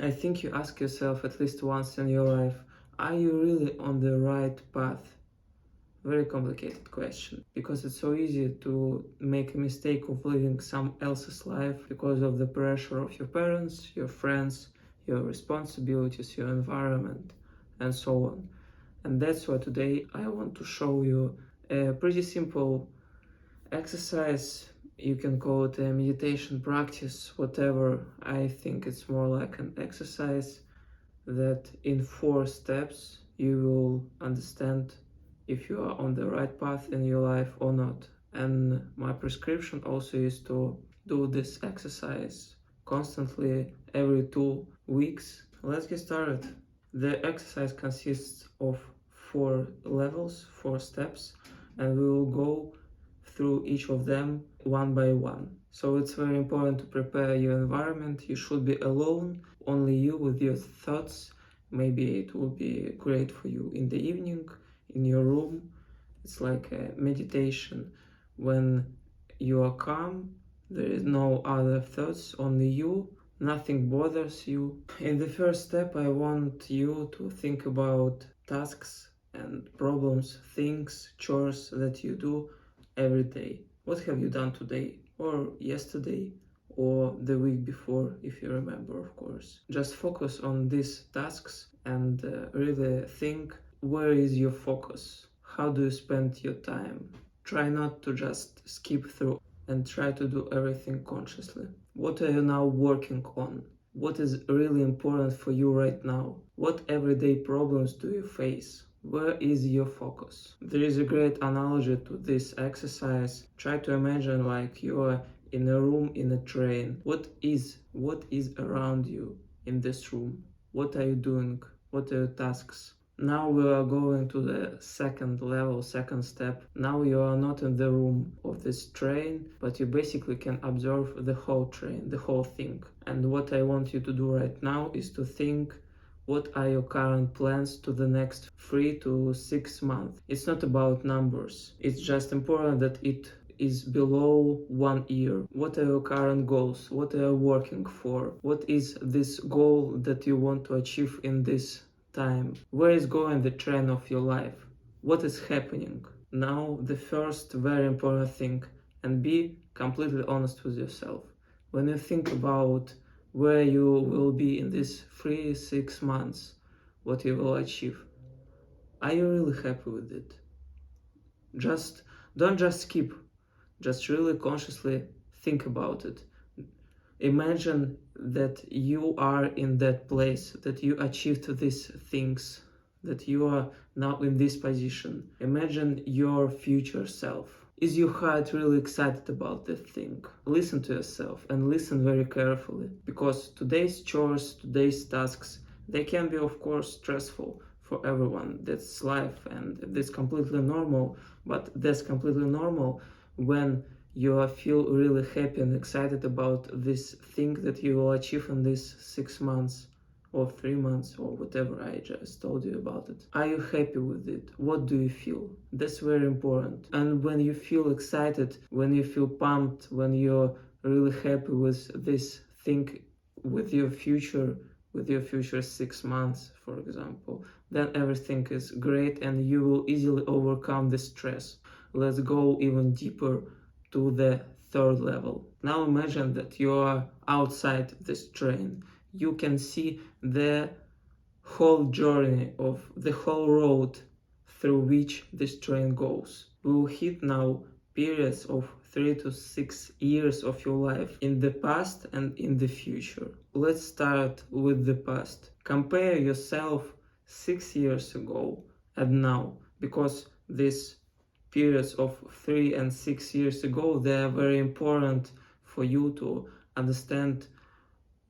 I think you ask yourself at least once in your life, are you really on the right path? Very complicated question, because it's so easy to make a mistake of living someone else's life because of the pressure of your parents, your friends, your responsibilities, your environment, and so on. And that's why today I want to show you a pretty simple exercise. You can call it a meditation practice, whatever. I think it's more like an exercise that in 4 steps you will understand if you are on the right path in your life or not. And my prescription also is to do this exercise constantly every 2 weeks. Let's get started. The exercise consists of 4 levels, 4 steps, and we will go through each of them one by one. So it's very important to prepare your environment. You should be alone, only you with your thoughts. Maybe it will be great for you in the evening, in your room. It's like a meditation when you are calm, there is no other thoughts, only you, nothing bothers you. In the first step, I want you to think about tasks and problems, things, chores that you do every day. What have you done today, or yesterday, or the week before, if you remember, of course. Just focus on these tasks and really think, where is your focus? How do you spend your time? Try not to just skip through and try to do everything consciously. What are you now working on? What is really important for you right now? What everyday problems do you face? Where is your focus? There is a great analogy to this exercise. Try to imagine like you are in a room in a train. What is around you in this room? What are you doing? What are your tasks? Now we are going to the second level, second step. Now you are not in the room of this train, but you basically can observe the whole train, the whole thing. And what I want you to do right now is to think, what are your current plans to the next 3 to 6 months? It's not about numbers. It's just important that it is below 1 year. What are your current goals? What are you working for? What is this goal that you want to achieve in this time? Where is going the trend of your life? What is happening? Now, the first very important thing, and be completely honest with yourself. When you think about where you will be in these 3-6 months, what you will achieve, are you really happy with it? Don't just skip, just really consciously think about it. Imagine that you are in that place, that you achieved these things, that you are now in this position. Imagine your future self. Is your heart really excited about that thing? Listen to yourself and listen very carefully, because today's chores, today's tasks, they can be of course stressful for everyone. That's life and that's completely normal, but that's completely normal when you feel really happy and excited about this thing that you will achieve in these 6 months or 3 months or whatever I just told you about it. Are you happy with it? What do you feel? That's very important. And when you feel excited, when you feel pumped, when you're really happy with this thing, with your future 6 months, for example, then everything is great and you will easily overcome the stress. Let's go even deeper to the third level. Now imagine that you are outside this train. You can see the whole journey of the whole road through which this train goes. We will hit now periods of 3 to 6 years of your life in the past and in the future. Let's start with the past. Compare yourself 6 years ago and now, because these periods of 3 and 6 years ago, they are very important for you to understand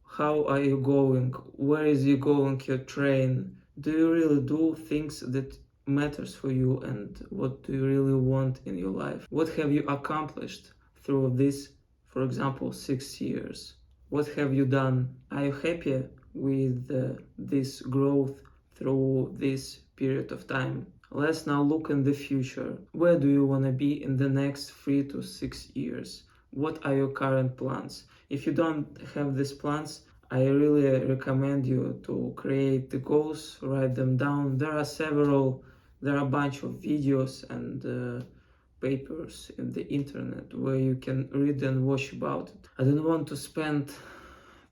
how are you going, where is you going your train, do you really do things that matters for you, and what do you really want in your life? What have you accomplished through this, for example, 6 years? What have you done? Are you happy with this growth through this period of time? Let's now look in the future. Where do you want to be in the next 3 to 6 years? What are your current plans? If you don't have these plans, I really recommend you to create the goals, write them down. There are a bunch of videos and papers in the internet where you can read and watch about it. I don't want to spend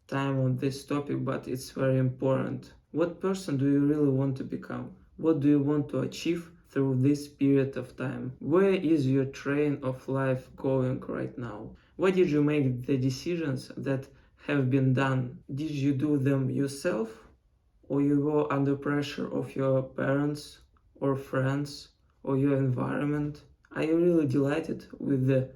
time on this topic, but it's very important. What person do you really want to become? What do you want to achieve through this period of time? Where is your train of life going right now? Why did you make the decisions that have been done? Did you do them yourself, or you were under pressure of your parents or friends or your environment? Are you really delighted with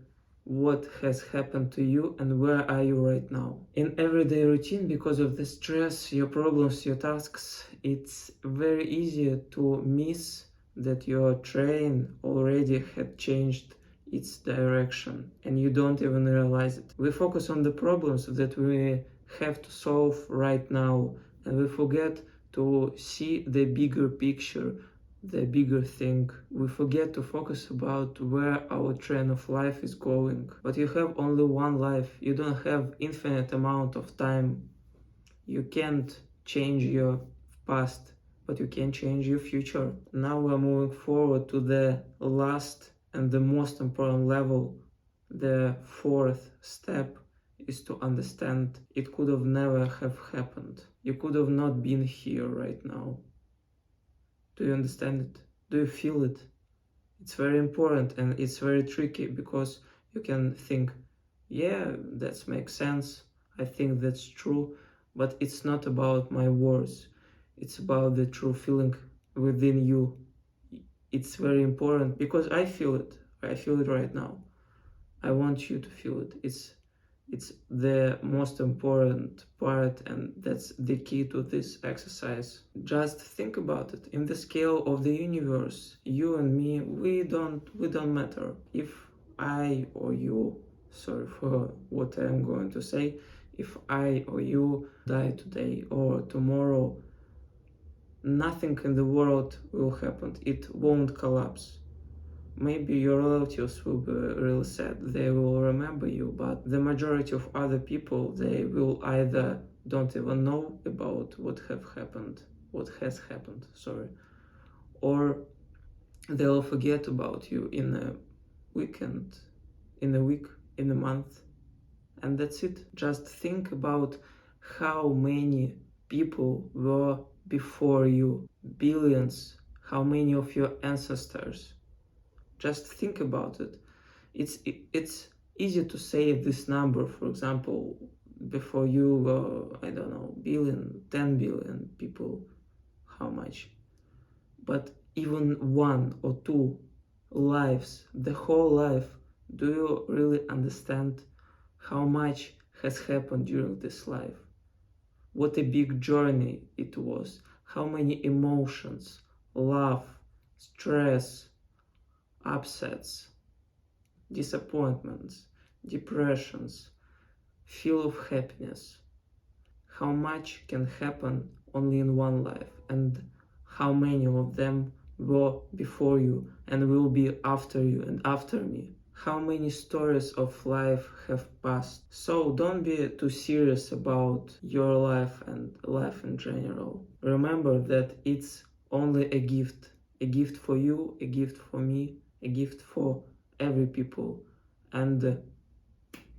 what has happened to you and where are you right now? In everyday routine, because of the stress, your problems, your tasks, it's very easy to miss that your train already had changed its direction and you don't even realize it. We focus on the problems that we have to solve right now and we forget to see the bigger picture, the bigger thing. We forget to focus about where our train of life is going. But you have only one life. You don't have infinite amount of time. You can't change your past, but you can change your future. Now we're moving forward to the last and the most important level. The fourth step is to understand it could have never have happened. You could have not been here right now. Do you understand it? Do you feel it? It's very important and it's very tricky because you can think, yeah, that makes sense. I think that's true, but it's not about my words. It's about the true feeling within you. It's very important because I feel it. I feel it right now. I want you to feel it. It's the most important part and that's the key to this exercise. Just think about it. In the scale of the universe, you and me, we don't matter. If I or you, sorry for what I'm going to say, if I or you die today or tomorrow, nothing in the world will happen. It won't collapse. Maybe your relatives will be really sad, they will remember you, but the majority of other people, they will either don't even know about what has happened, or they'll forget about you in a weekend, in a week, in a month, and that's it. Just think about how many people were before you, billions, how many of your ancestors. Just think about it. It's easy to say this number, for example, before you, I don't know, billion, 10 billion people, how much? But even one or two lives, the whole life, do you really understand how much has happened during this life? What a big journey it was. How many emotions, love, stress, upsets, disappointments, depressions, feel of happiness. How much can happen only in one life and how many of them were before you and will be after you and after me. How many stories of life have passed. So don't be too serious about your life and life in general. Remember that it's only a gift for you, a gift for me, a gift for every people, and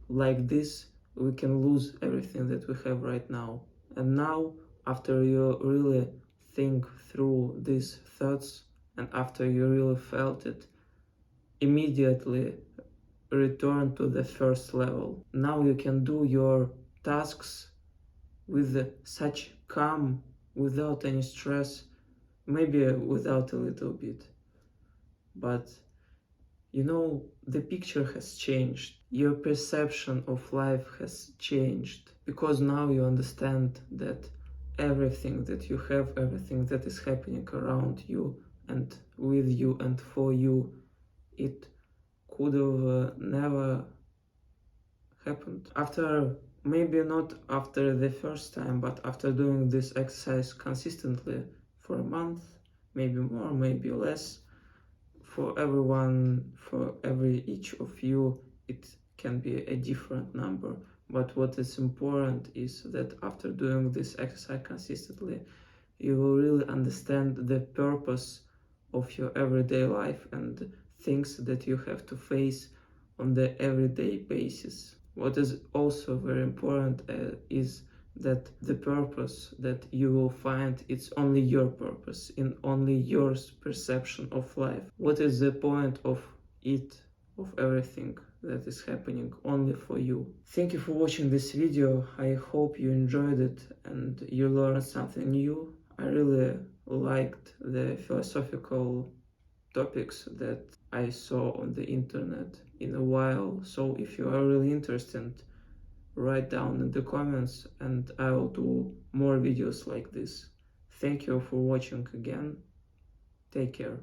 like this we can lose everything that we have right now. And now, after you really think through these thoughts and after you really felt it, immediately return to the first level. Now you can do your tasks with such calm, without any stress, maybe without a little bit, but you know, the picture has changed. Your perception of life has changed because now you understand that everything that you have, everything that is happening around you and with you and for you, it could have never happened. After, maybe not after the first time, but after doing this exercise consistently for a month, maybe more, maybe less, for everyone, for each of you, it can be a different number. But what is important is that after doing this exercise consistently, you will really understand the purpose of your everyday life and things that you have to face on the everyday basis. What is also very important is that the purpose that you will find, it's only your purpose, in only your perception of life. What is the point of it, of everything that is happening only for you? Thank you for watching this video. I hope you enjoyed it and you learned something new. I really liked the philosophical topics that I saw on the internet in a while. So if you are really interested, write down in the comments and I will do more videos like this. Thank you for watching again. Take care.